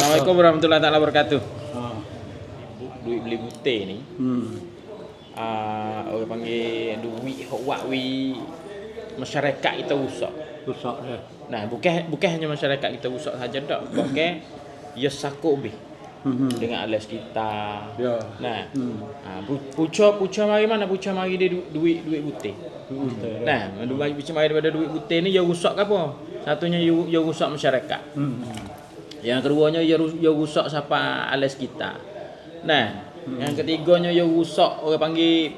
Assalamualaikum warahmatullahi taala wabarakatuh. Ha. Duit beli butir ni, orang panggil duit hok wak masyarakat kita rusak. Rusak dia. Nah, bukan hanya masyarakat kita rusak saja dak. Bukan ia sakut lebih dengan alas kita. Ya. Nah, puca mari mana puca mari dia duit butir. Betul. Nah, puca mari daripada duit butir ni dia rusak ke apa? Satunya dia rusak masyarakat. Yang keduanya ia rusak siapa alas kita. Nah, yang ketiganya ia rusak orang panggil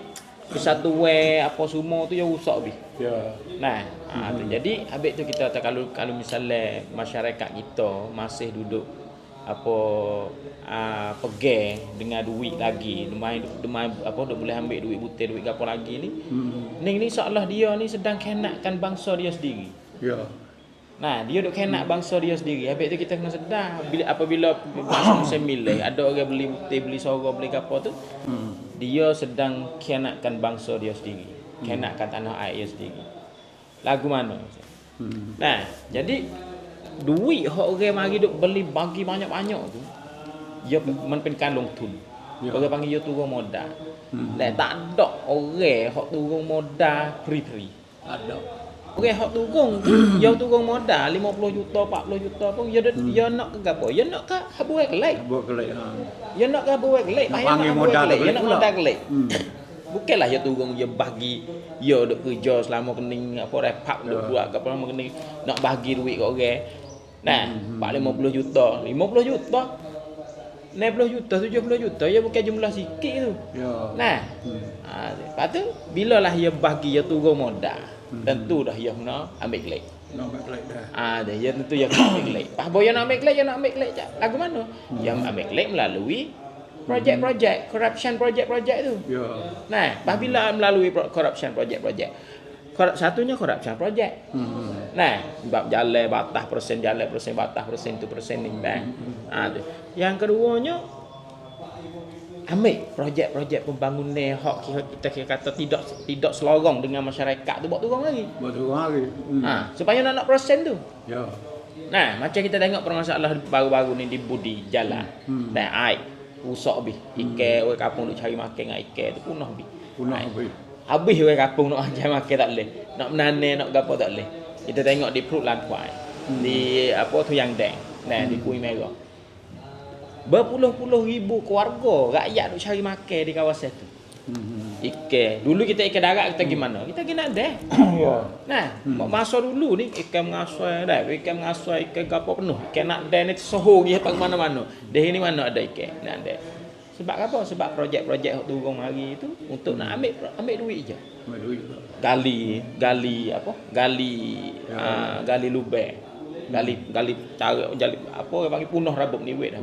kesatuan apa semua tu ia rusak lebih. Ya. Nah, tu jadi habis tu kita kalau misalnya masyarakat kita masih duduk apa pegang dengan duit lagi, demai apa dak boleh ambil duit butir duit apa lagi ni. Ni seolah dia ni sedang kenakkan bangsa dia sendiri. Ya. Nah, dia duk kenak bangsa dia sendiri. Habis tu kita kena sedar apabila musim milih ada orang beli butir, beli sorok, beli apa tu, dia sedang kenakkan bangsa dia sendiri. Kenakkan tanah air dia sendiri. Lagu mana? Nah, jadi duit hok orang mari duk beli bagi banyak-banyak tu, dia menpenkan long tun. Ya. Orang panggil dia turun modal. Lah tak ada orang hok turun modal free-free. Ada. Orang hok turun dia turun modal 50 juta, 40 juta pun dia nak ke gapo? Dia nak ke habuai kelai. Buat kelai ha. Dia nak ke habuai kelai, Nak payah nak panggil habuai modal kelai, dia kelai nak pula. modal kelai. Bukanlah dia turun dia bagi dia duk kerja selama kening apa repak duk buat ke apa selama kening nak bagi duit kat orang. Nah, 50 juta, 50 juta 60 juta, 70 juta, dia bukan jumlah sikit tu. Ya. Nah, lepas tu, bila lah dia bagi, dia turun modal. Tentu dah dia kena ambil kelek. Nak buat kelai dah. Dia tentu dia kena ambil kelek. Pas boya nak ambil kelek, dia nak ambil kelek je. Lagu mana? Dia ambil kelek melalui projek-projek, corruption projek-projek tu. Ya. Nah, pas bila melalui corruption projek-projek. Satunya corruption projek. Nah, sebab jalan batas persen, batas persen tu persen ni bang. Tu. Yang keduanya ambil projek-projek pembangunan hak kita kata tidak selorong dengan masyarakat tu buat turun lagi. Buat orang hari. Supaya nak persen tu. Ya. Nah, macam kita tengok permasalahan baru-baru ni di budi jalan. Nah, air rusak habis. Ikan orang kampung duk cari makan dengan ikan tu punah habis. Punah habis. Habis orang kampung nak cari makan tak boleh. Nak menanam nak gapo tak boleh. Kita tengok di Perut Lantuai. Di apa tu yang deng. Nah, di Kui Merah. Berpuluh-puluh ribu keluarga rakyat duk cari makan di kawasan tu. Ikan. Dulu kita ikan darat kita gimana? Kita kena ada. Ya. Nah, masa dulu ni ikan mengasai dah, ikan mengasai ikan gapo penuh. Ikan nak dan ni soho dia pak mana-mana. Dah ni mana ada ikan nak ada. Sebab apa? Sebab projek-projek hok turun hari itu untuk nak ambil duit je. Ambil duit. Gali apa? Gali lubang. Gali cara apa orang panggil punah rabuk ni wet dah.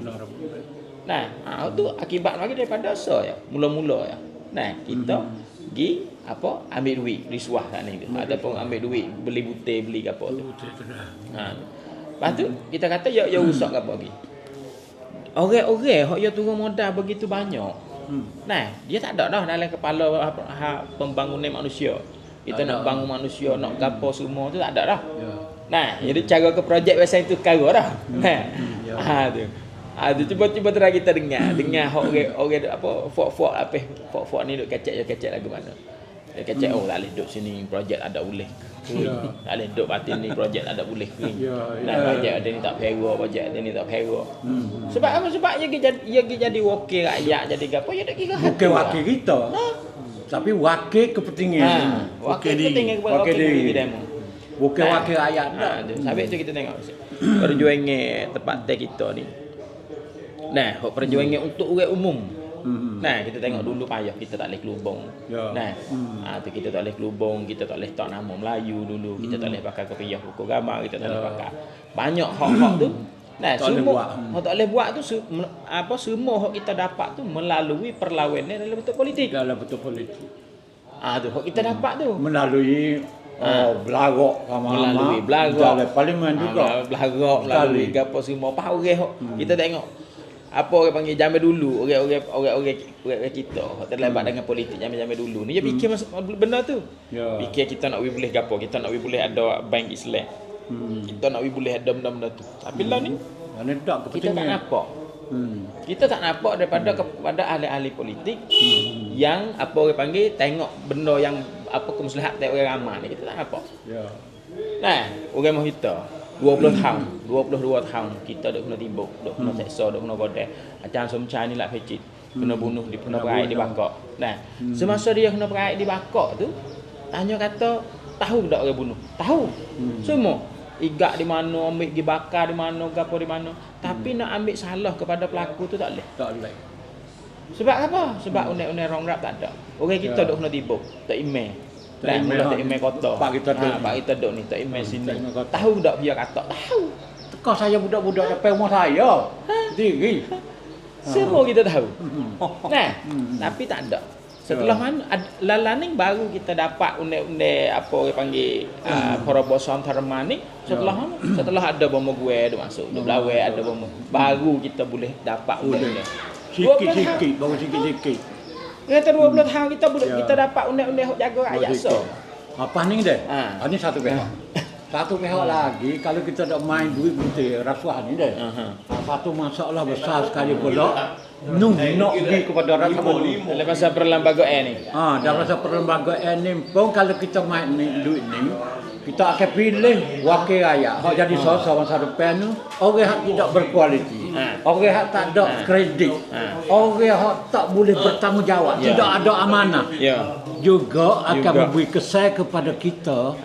Nah, tu akibat lagi daripada so ya. Mula-mula ya. Nah, kita pergi apa? Ambil duit risuah kat ni ataupun ambil duit beli butir, beli apa tu. Lepas tu kita kata ya rusak ke apa lagi. Orang-orang hok ya turun modal begitu banyak. Nah, dia tak ada dah dalam kepala pembangunan manusia. Kita nak bangun manusia, nak gapo semua tu tak ada dah. Ya. Nah, jadi cara ke projek biasa itu karo dah. Nah. Tu. Cuba terang kita dengar orang apa fok ni duk kecek lagu mana. Dia kecek tak boleh duk sini projek ada boleh. Ya. Tak boleh duk batin ni projek ada boleh. Ya. Nah, projek ada ni tak hero, projek ada ni tak hero. Sebab apa? Sebab dia jadi wakil rakyat jadi gapo ya dak kira hati. Bukan wakil kita. Tapi wakil kepentingan. Wakil kepentingan wakil diri. Bukan wakil rakyat dah. Habis tu kita tengok perjuangan tempat kita ni. Nah, perjuangan untuk orang umum. Nah, kita tengok dulu payah kita tak boleh kelubung. Ya. Nah, tu kita tak boleh kelubung, kita tak boleh tak nama Melayu dulu, kita tak boleh pakai kopiah buku gambar, kita tak boleh pakai. Banyak hak-hak tu. Nah, semua tak boleh buat tu semua hak kita dapat tu melalui perlawanan dalam bentuk politik. Dalam bentuk politik. Tu hak kita dapat tu. Melalui belagak Melalui belagak. Dalam parlimen juga. Belagak melalui gapo semua. Apa orang hok kita tengok apa orang panggil zaman dulu orang kita hok terlibat dengan politik zaman dulu ni dia fikir benda tu. Ya. Fikir kita nak boleh gapo, kita nak boleh ada bank Islam. Kita nak boleh ada benda-benda tu. Tapi lah ni Mana tak kita tak kepentingan. nampak. Kita tak nampak daripada kepada ahli-ahli politik yang apa orang panggil tengok benda yang apa kemaslahatan orang ramai ni kita tak nampak. Ya. Nah, orang mau kita 20 tahun, 22 tahun kita duk kena timbuk, duk kena seksa, duk kena godeh. Acan Somchai ni lah pecit, kena bunuh, kena perai dibakar. Nah, semasa dia kena perai dibakar tu, tanya kata tahu tak orang bunuh? Tahu. Semua. Igak di mana, ambil pergi bakar di mana, gapo di mana. Tapi nak ambil salah kepada pelaku tu tak boleh. Tak boleh. Sebab apa? Sebab undang-undang rong rap tak ada. Orang kita duk kena timbuk, tak email. Nah, mula tak email kota. Pak kita duk. Pak kita duk ni tak email sini. tak email kota. Tahu tak biar kata? Tahu. Tekah saya budak-budak sampai rumah saya. Diri. Semua kita tahu. Nah, tapi tak ada. Setelah mana lalaning baru kita dapat undang-undang apa orang panggil Porobosan Tharma ni. Setelah mana? Setelah ada bomo gue ada masuk. Ada belawai ada bomo. Baru kita boleh dapat undang-undang. Sikit-sikit, baru sikit-sikit. Kata 20 tahun kita dapat undang-undang hak jaga rakyat so. Apa ni deh? Ha. Ini satu pihak. Satu pihak lagi kalau kita nak main duit putih rasuah ni deh. Satu masalah besar sekali pula. Nak pergi kepada Rasamuni. Dalam masa perlembagaan ni. Dalam masa perlembagaan ni pun kalau kita main ni duit ni kita akan pilih wakil rakyat. Hak jadi sosok masa depan tu orang yang tidak berkualiti. Orang yang tak ada kredit. Orang yang tak boleh bertanggungjawab, tidak ada amanah. Juga akan memberi kesan kepada kita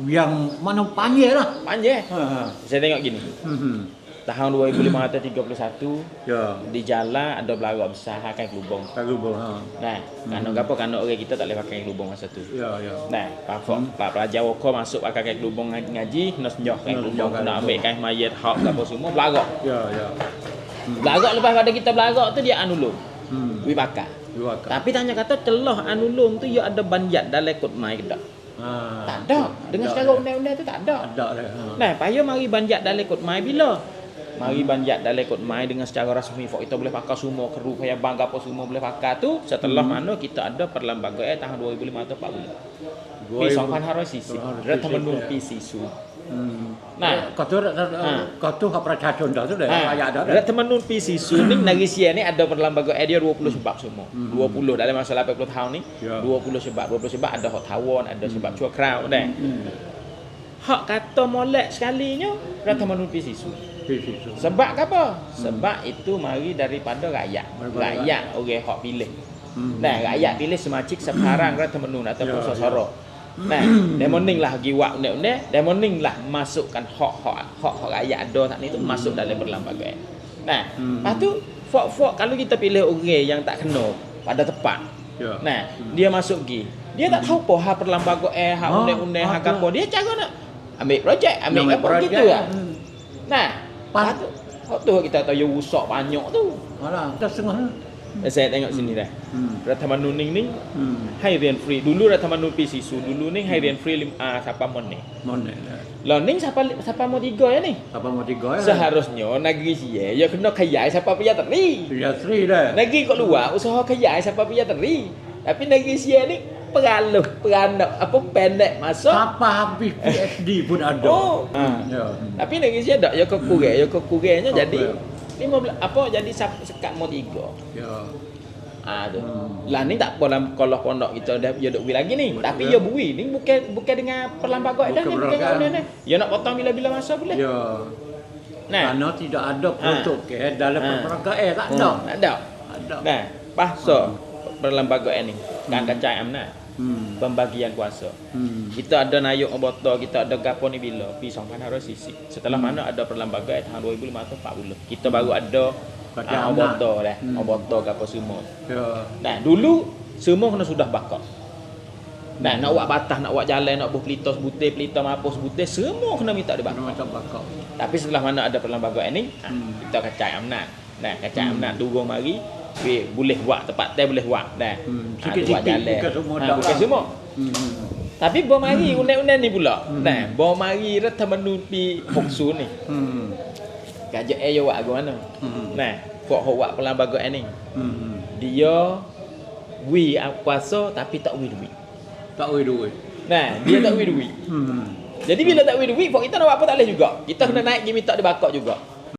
yang mana panjang lah. Panjang. Saya tengok gini. Tahun 2531 di jalan ada belara besar pakai kelubung. Nah, kerana apa? Kerana orang kita tak boleh pakai kelubung masa tu. Nah, Pak pelajar woko masuk pakai kelubung ngaji, kena senjah pakai kelubung, kena ambil kain mayat hak apa semua belara. Belara lepas pada kita belara tu dia anulum. Wi bakar. Tapi tanya kata telah anulum tu dia ada banjat dalam kod mai ke tak? Tak ada. Dengan sekarang undang-undang tu tak ada. Nah, payah mari banjat dalam kod mai bila? Mari banjat dalam kod mai dengan secara rasmi kita boleh pakai semua keru kaya bang apa semua boleh pakai tu setelah mana kita ada perlembagaan tahun 2005 Pi Songpan harus sisi Rathamanun Pi Sisu. Nah, kau tu hak percatuan dah tu dah rakyat dah. Rathamanun Pi Sisu ni negeri Sia ni ada perlembagaan dia 20 sebab semua. 20 dalam masa 80 tahun ni 20 sebab ada hak tawon, ada sebab cua crowd dah. Hak kata molek sekalinya Rathamanun Pi Sisu. Sebab apa? Sebab itu mari daripada rakyat. Rakyat orang hak pilih. Nah, rakyat pilih semacam sekarang Rathamanun ataupun sosoro. Nah, demoning lah giwak undang-undang, demoning lah masukkan hak rakyat ada tak ni tu masuk dalam perlembagaan. Nah, lepas tu fok kalau kita pilih orang yang tak kena pada tepat. Nah, dia masuk gi. Dia tak tahu apa hak perlembagaan, hak undang-undang, hak apa. Dia cara nak ambil projek, ambil apa gitu lah. Nah, lepas tu kita tahu dia rusak banyak tu. Alah, dah setengah. Saya tengok sini dah. Rathamanun ni hai rian free. Dulu Rathamanun Pi Sisu dulu ni hai rian free siapa mon ni. Lah ni siapa mau 3 ya ni? Siapa mau 3 ya? Seharusnya negeri Sia ya kena kaya siapa punya teri. Ya Sri dah. Negeri kat luar usaha kaya siapa punya teri. Tapi negeri Sia ni peranak apa pendek masa. Siapa habis PhD pun ada. Tapi negeri Sia tak ya kekurangnya jadi 15 apa jadi sekat mau 3. Tu. Lah ni tak apa dalam kolok pondok kita dah dia duk lagi ni. Tapi dia bui ni bukan dengan perlembagaan dah ni bukan ni. Dia nak potong bila-bila masa boleh. Nah, kerana tidak ada protokol dalam perlembagaan tak ada. Tak ada. Nah, pasal perlembagaan ni kan kacai amanah. Pembagian kuasa. Kita ada nayuk oboto, kita ada gapo ni bila Pi Songpan harus sisi. Setelah mana ada perlembagaan tahun 2540. Kita baru ada oboto dah. Oboto gapo semua. Nah, dulu semua kena sudah bakar. Nah, nak buat batas, nak buat jalan, nak buat pelita mampus butir, semua kena minta dibakar. Tapi setelah mana ada perlembagaan ni, kita kacai amanah. Nah, kacai amanah turun mari boleh buat tempat boleh buat dah. Sikit-sikit bukan semua. Tapi bawa mari undang-undang ni pula. Nah, bawa mari Rathamanun Pi Hoksu ni. Gajak ayo buat mana? Nah, buat buat perlembagaan ni. Dia kuasa tapi tak duit. Nah, dia tak duit. Jadi bila tak duit, kita nak buat apa tak boleh juga. Kita kena naik pergi minta dia bakar juga.